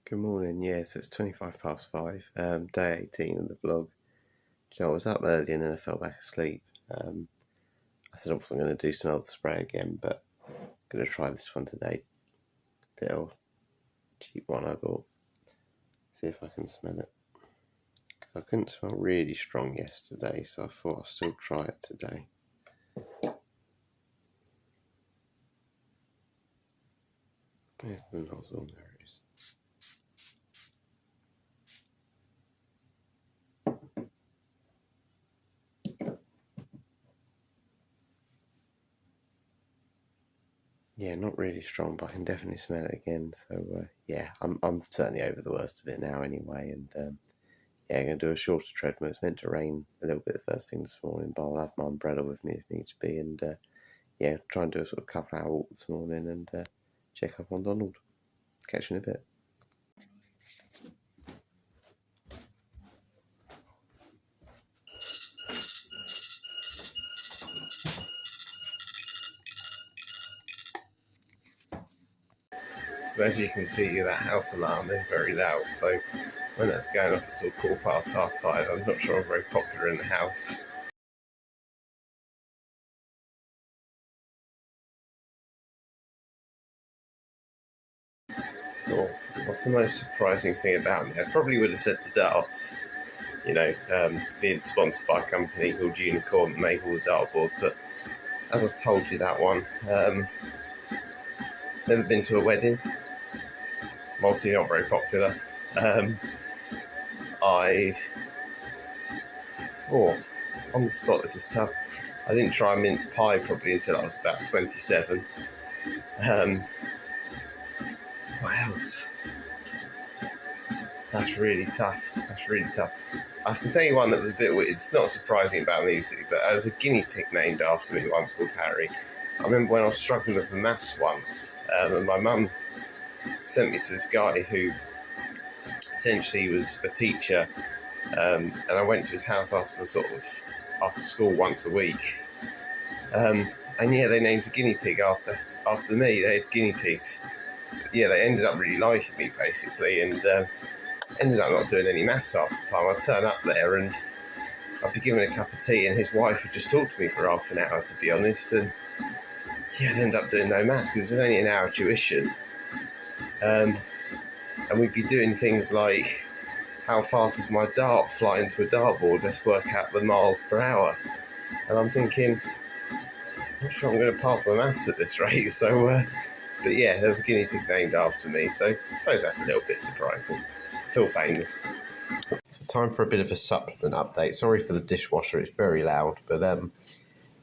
Good morning. Yes, it's 5:25, day 18 of the vlog. I was up early and then I fell back asleep. I said I wasn't going to do smell the spray again, but I'm going to try this one today. Little cheap one I bought. See if I can smell it. Because I couldn't smell really strong yesterday, so I thought I'll still try it today. There's the nozzle, there it is. Yeah, not really strong, but I can definitely smell it again. So yeah, I'm certainly over the worst of it now anyway. And yeah, I'm going to do a shorter treadmill. It's meant to rain a little bit the first thing this morning, but I'll have my umbrella with me if needs be. And yeah, try and do a sort of couple hour walk this morning and check up on Donald. Catch you in a bit. So as you can see, that house alarm is very loud. So when that's going off at sort of 5:15, I'm not sure I'm very popular in the house. Or what's the most surprising thing about me? I probably would have said the darts. You know, being sponsored by a company called Unicorn that make all the dartboards, but as I've told you that one, never been to a wedding. I'm obviously not very popular. On the spot, this is tough. I didn't try a mince pie probably until I was about 27. What else? That's really tough. I can tell you one that was a bit weird. It's not surprising about music, but there was a guinea pig named after me once called Harry. I remember when I was struggling with maths once, and my mum sent me to this guy who essentially was a teacher, and I went to his house after school once a week. And yeah, they named a guinea pig after me. They had guinea pigs. Yeah, they ended up really liking me basically, and ended up not doing any maths half the time. I'd turn up there and I'd be given a cup of tea, and his wife would just talk to me for half an hour, to be honest. And yeah, I'd end up doing no maths because it was only an hour tuition. And we'd be doing things like, how fast does my dart fly into a dartboard? Let's work out the miles per hour. And I'm thinking, I'm not sure I'm going to pass my maths at this rate. So, but yeah, there was a guinea pig named after me. So I suppose that's a little bit surprising. I feel famous. So time for a bit of a supplement update. Sorry for the dishwasher, it's very loud. But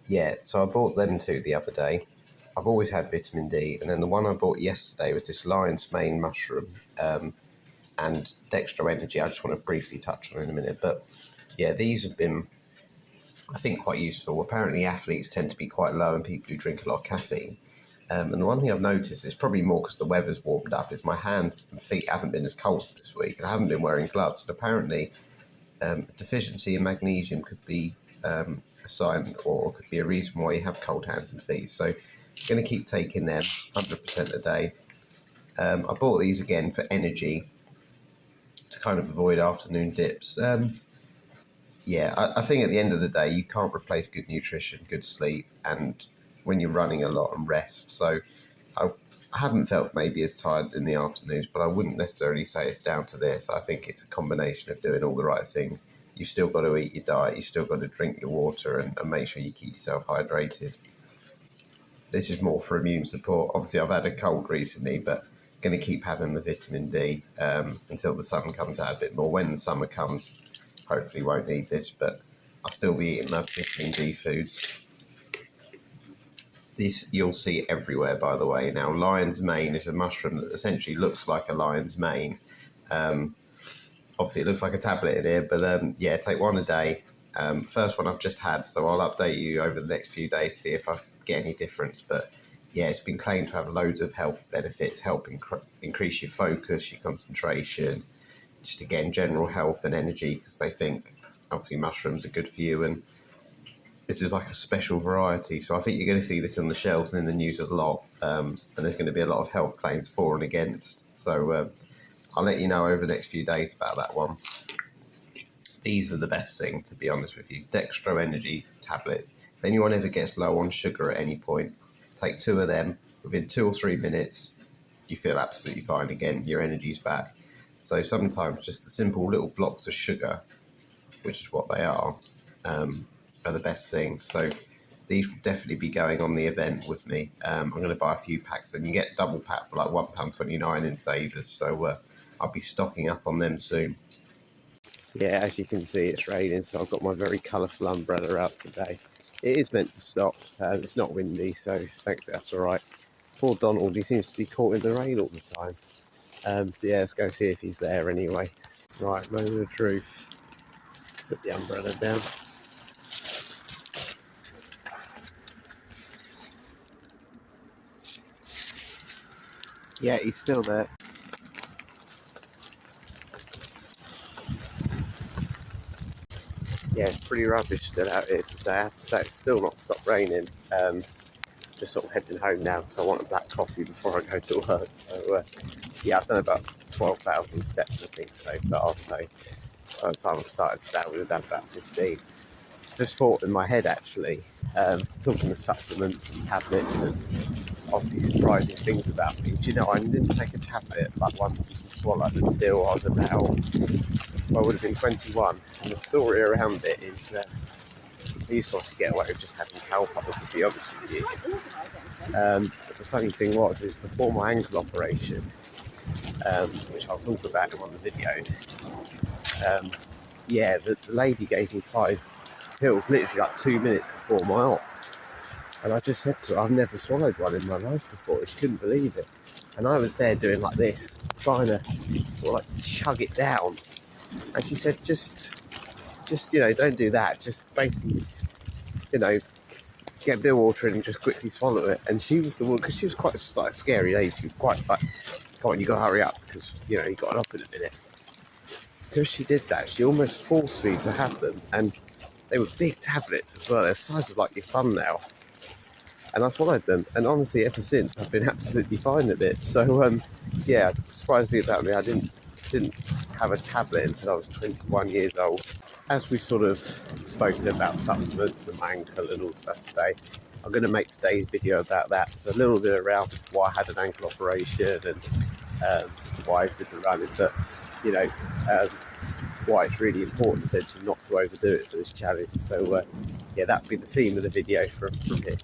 yeah, so I bought them two the other day. I've always had vitamin D, and then the one I bought yesterday was this lion's mane mushroom and Dextro Energy. I just want to briefly touch on in a minute. But yeah, these have been, I think, quite useful. Apparently athletes tend to be quite low and people who drink a lot of caffeine. And the one thing I've noticed, is probably more because the weather's warmed up, is my hands and feet haven't been as cold this week, and I haven't been wearing gloves. And apparently deficiency in magnesium could be a sign, or could be a reason why you have cold hands and feet. So I'm going to keep taking them 100% a day. I bought these again for energy, to kind of avoid afternoon dips. Yeah, I think at the end of the day, you can't replace good nutrition, good sleep, and when you're running a lot, and rest. So I haven't felt maybe as tired in the afternoons, but I wouldn't necessarily say it's down to this. I think it's a combination of doing all the right things. You've still got to eat your diet, you've still got to drink your water, and make sure you keep yourself hydrated. This is more for immune support. Obviously, I've had a cold recently, but going to keep having the vitamin D until the sun comes out a bit more. When the summer comes, hopefully won't need this, but I'll still be eating my vitamin D foods. This you'll see everywhere, by the way. Now, lion's mane is a mushroom that essentially looks like a lion's mane. Obviously, it looks like a tablet in here, but yeah, take one a day. First one I've just had, so I'll update you over the next few days, see if I get any difference. But yeah, it's been claimed to have loads of health benefits, help increase your focus, your concentration, just again, general health and energy, because they think obviously mushrooms are good for you, and this is like a special variety. So I think you're going to see this on the shelves and in the news a lot, and there's going to be a lot of health claims for and against. So I'll let you know over the next few days about that one. These are the best thing, to be honest with you. Dextro Energy tablets. If anyone ever gets low on sugar at any point, take 2 of them. Within 2 or 3 minutes, you feel absolutely fine again. Your energy's back. So sometimes just the simple little blocks of sugar, which is what they are the best thing. So these will definitely be going on the event with me. I'm going to buy a few packs, and you get double pack for like £1.29 in Savers. So I'll be stocking up on them soon. Yeah, as you can see, it's raining, so I've got my very colourful umbrella out today. It is meant to stop. It's not windy, so thankfully that's all right. Poor Donald, he seems to be caught in the rain all the time. So yeah, let's go see if he's there anyway. Right, moment of truth. Put the umbrella down. Yeah, he's still there. Yeah, it's pretty rubbish still out here today. I have to say, it's still not stopped raining. Just sort of heading home now because I want a black coffee before I go to work. So yeah, I've done about 12,000 steps, I think, so far. So by the time I started today, we were done about 15. Just thought in my head, actually, talking of supplements and tablets and obviously surprising things about me. Do you know, I didn't take a tablet, like one that you can swallow, until I was about, well, I would have been 21. And the story around it is I used to obviously get away with just having Calpol, to be honest with you. But the funny thing was, is before my ankle operation, which I'll talk about in one of the videos, yeah, the lady gave me 5 pills literally like 2 minutes before my op. And I just said to her, I've never swallowed one in my life before. She couldn't believe it. And I was there doing like this, trying to sort of like chug it down. And she said, just you know, don't do that. Just basically, you know, get a bit of water in and just quickly swallow it. And she was the one, because she was quite like, a scary lady. She was quite like, come on, you got to hurry up because, you know, you got an op in a minute. Because she did that, she almost forced me to have them. And they were big tablets as well. They're the size of like your thumbnail. And I swallowed them, and honestly, ever since, I've been absolutely fine with it. So, yeah, the surprising thing about me, I didn't have a tablet until I was 21 years old. As we've sort of spoken about supplements and my ankle and all stuff today, I'm going to make today's video about that. So a little bit around why I had an ankle operation and why I did the running, but, you know, why it's really important, essentially, not to overdo it for this challenge. So, yeah, that'll be the theme of the video from here.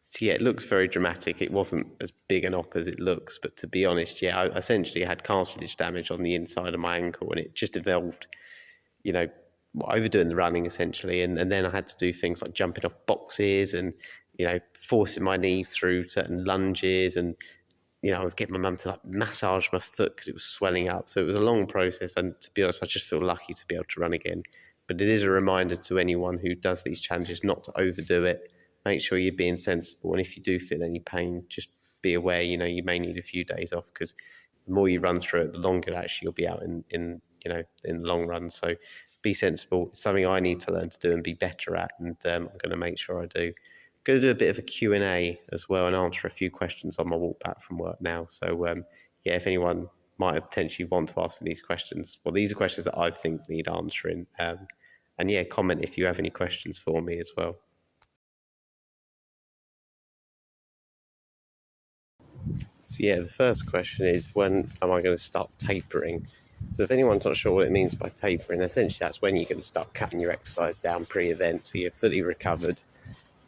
So yeah, it looks very dramatic. It wasn't as big an op as it looks, but to be honest, yeah, I essentially had cartilage damage on the inside of my ankle, and it just involved, you know, overdoing the running essentially, and then I had to do things like jumping off boxes and, you know, forcing my knee through certain lunges, and, you know, I was getting my mum to like massage my foot because it was swelling up. So it was a long process, and to be honest, I just feel lucky to be able to run again. But it is a reminder to anyone who does these challenges not to overdo it. Make sure you're being sensible, and if you do feel any pain, just be aware, you know, you may need a few days off, because the more you run through it, the longer actually you'll be out in you know, in the long run. So be sensible. It's something I need to learn to do and be better at, and I'm going to make sure I do. Going to do a bit of a Q&A as well and answer a few questions on my walk back from work now. So yeah, if anyone might potentially want to ask me these questions, well, these are questions that I think need answering. And yeah, comment if you have any questions for me as well. So yeah, the first question is, when am I going to start tapering? So if anyone's not sure what it means by tapering, essentially that's when you're going to start cutting your exercise down pre-event, so you're fully recovered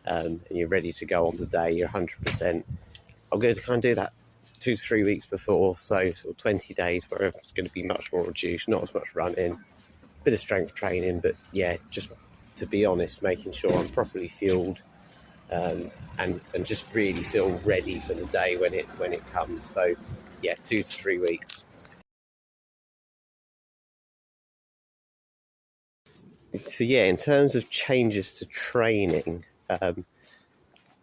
and you're ready to go on the day, you're 100%. I'm going to kind of do that 2 to 3 weeks before, so sort of 20 days where it's going to be much more reduced, not as much running, bit of strength training, but yeah, just to be honest, making sure I'm properly fueled, and just really feel ready for the day when it comes. So yeah, 2 to 3 weeks. So yeah, in terms of changes to training,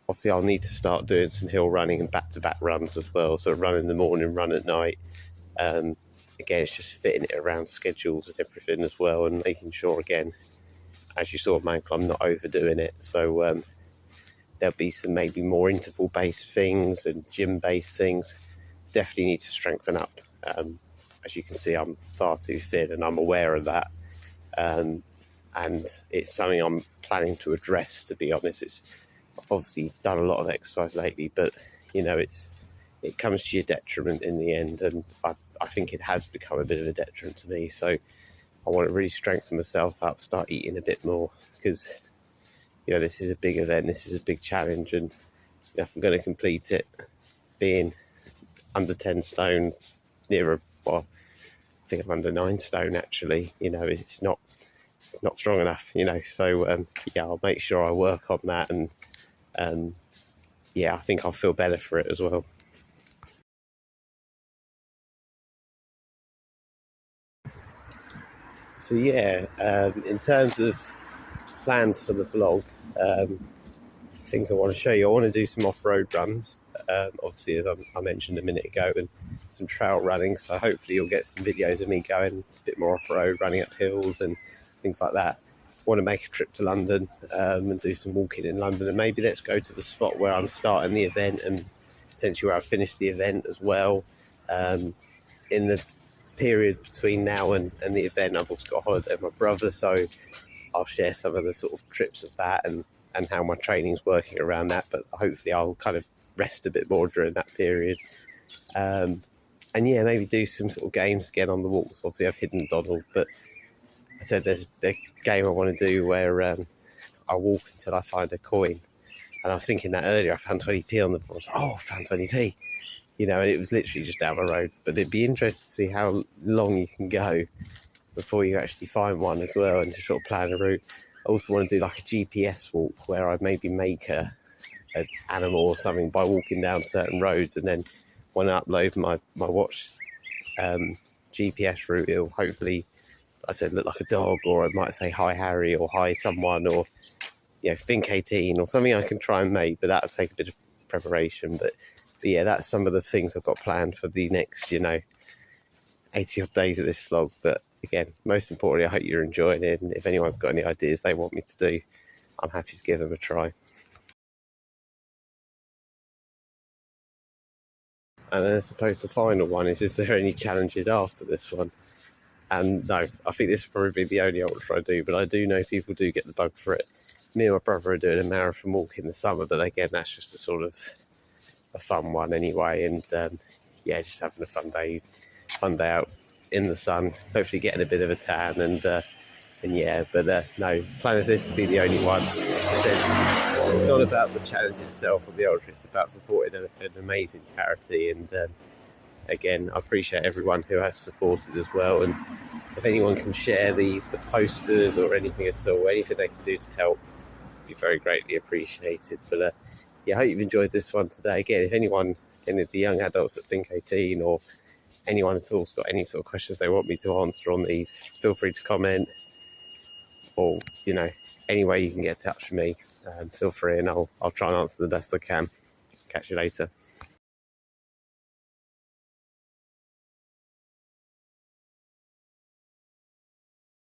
obviously I'll need to start doing some hill running and back-to-back runs as well. So run in the morning, run at night. Again, it's just fitting it around schedules and everything as well, and making sure, again, as you saw, my ankle, I'm not overdoing it. So there'll be some maybe more interval-based things and gym-based things. Definitely need to strengthen up. As you can see, I'm far too thin, and I'm aware of that. And it's something I'm planning to address, to be honest. I've obviously done a lot of exercise lately, but it comes to your detriment in the end, and I think it has become a bit of a detriment to me. So I want to really strengthen myself up, start eating a bit more, because this is a big event, this is a big challenge, and if I'm going to complete it, being under 10 stone, I think I'm under 9 stone actually. It's not strong enough. So I'll make sure I work on that, and I think I'll feel better for it as well. So in terms of plans for the vlog, things I want to show you, I want to do some off-road runs, obviously, as I mentioned a minute ago, and some trail running. So hopefully you'll get some videos of me going a bit more off-road, running up hills and things like that. I want to make a trip to London and do some walking in London, and maybe let's go to the spot where I'm starting the event and potentially where I finish the event as well. In the period between now and the event, I've also got a holiday with my brother, so I'll share some of the sort of trips of that and how my training's working around that. But hopefully I'll kind of rest a bit more during that period. And maybe do some sort of games again on the walks. Obviously I've hidden Donald, but I said there's the game I want to do where I walk until I find a coin. And I was thinking that earlier, I found 20p on the board. I found 20p. And it was literally just down the road. But it'd be interesting to see how long you can go before you actually find one as well, and just sort of plan a route. I also want to do like a GPS walk where I maybe make an animal or something by walking down certain roads, and then when I upload my watch GPS route, it'll hopefully, like I said, look like a dog, or I might say hi Harry or hi someone, or THINK18 or something I can try and make, but that'll take a bit of preparation. But that's some of the things I've got planned for the next 80 odd days of this vlog. But again, most importantly, I hope you're enjoying it, and if anyone's got any ideas they want me to do, I'm happy to give them a try. And then I suppose the final one is there any challenges after this one? And no, I think this will probably be the only ultra I do, but I do know people do get the bug for it. Me and my brother are doing a marathon walk in the summer, but again, that's just a sort of a fun one anyway, and just having a fun day out in the sun, hopefully getting a bit of a tan, no, plan of this to be the only one. I said, it's not about the challenge itself or the ultra, it's about supporting an amazing charity, and again, I appreciate everyone who has supported as well, and if anyone can share the posters or anything at all, anything they can do to help, would be very greatly appreciated. But I hope you've enjoyed this one today. Again, if anyone, any of the young adults at THINK18 or anyone at all's got any sort of questions they want me to answer on these, feel free to comment, or any way you can get in touch with me, feel free, and I'll try and answer the best I can. Catch you later.